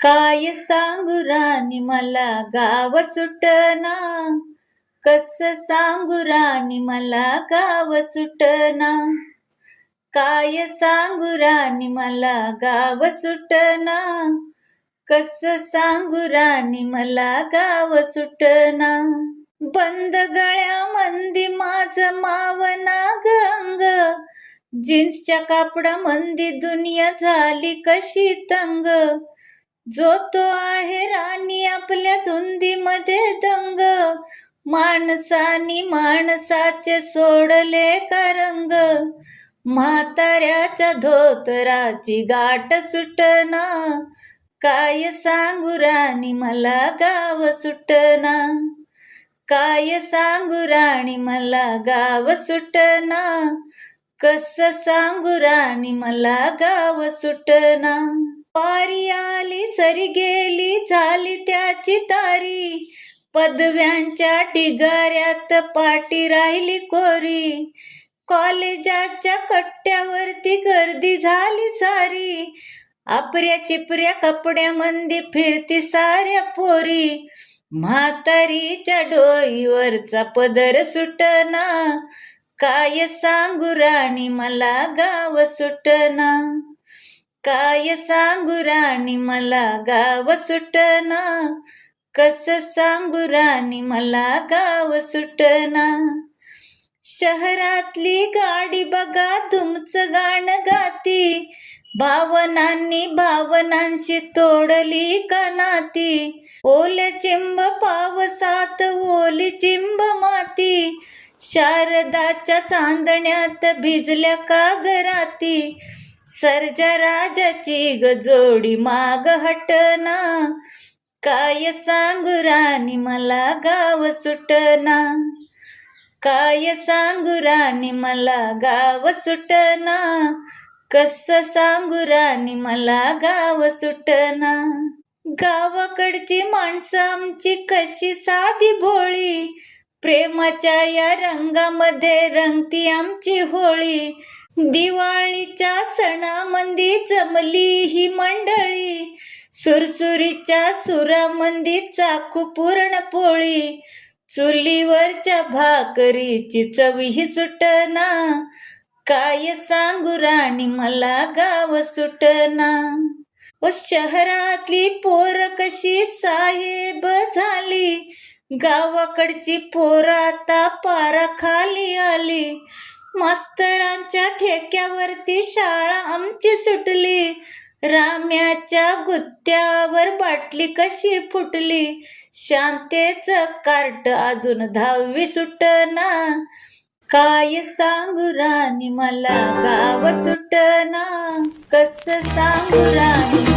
काय सांगू राणी मला गाव सुटना, कस सांगू राणी मला गाव सुटना. काय सांगू राणी मला गाव सुटना, कस सांगू राणी मला गाव सुटना. बंद गळ्यामंदी माझं मावना अंग, जीन्सच्या कापडामंदी दुनिया झाली कशी तंग. जो तो आहे राणी आपल्या धुंदीमध्ये दंग, माणसानी माणसाचे सोडले का रंग. म्हाताऱ्याच्या धोतराची गाठ सुटना, काय सांगू राणी मला गाव सुटना. काय सांगू राणी मला गाव सुटना, कस सांगू राणी मला गाव सुटना. पारी आली सरी गेली झाली त्याची तारी, पदव्यांच्या ढिगाऱ्यात पाठी राहिली कोरी. कॉलेजाच्या कट्ट्यावरती गर्दी झाली सारी, आपऱ्या चिपऱ्या कपड्यामंदी फिरती साऱ्या पोरी. म्हातारीच्या डोईवरचा पदर सुटना, काय सांगू राणी मला गाव सुटना. काय सांगू राणी मला गाव सुटना, कस सांगू राणी मला गाव सुटना. शहरातली गाडी बघा तुमचं गाणं गाती, भावनांनी भावनांशी तोडली का नाती. ओले चिंब पावसात ओली चिंब माती, शारदाच्या चांदण्यात भिजल्या का घराती. सर्जा राजाची गजोडी माग हटना, काय सांगू राणी मला गाव सुटना. काय सांगू राणी मला गाव सुटना, कस सांगू राणी मला गाव सुटना. गावाकडची माणसं आमची कशी साधी भोळी, प्रेमाच्या या रंगामध्ये रंगती आमची होळी. दिवाळीच्या सणामंदी जमली ही मंडळी, सुरसुरीच्या सुरामंदी चाकू पूर्ण पोळी. चुलीवरच्या भाकरीची चवही सुटना, काय सांगू राणी मला गाव सुटना. व शहरातली पोर कशी साहेब झाली, गावाकडची पोर आता पारा खाली आली. मास्तरांच्या ठेक्यावरती शाळा आमची सुटली, राम्याच्या गुत्त्यावर बाटली कशी फुटली. शांतेचं कार्ट अजून 10वी सुटना, काय सांगू राणी मला गाव सुटना. कस सांगू राणी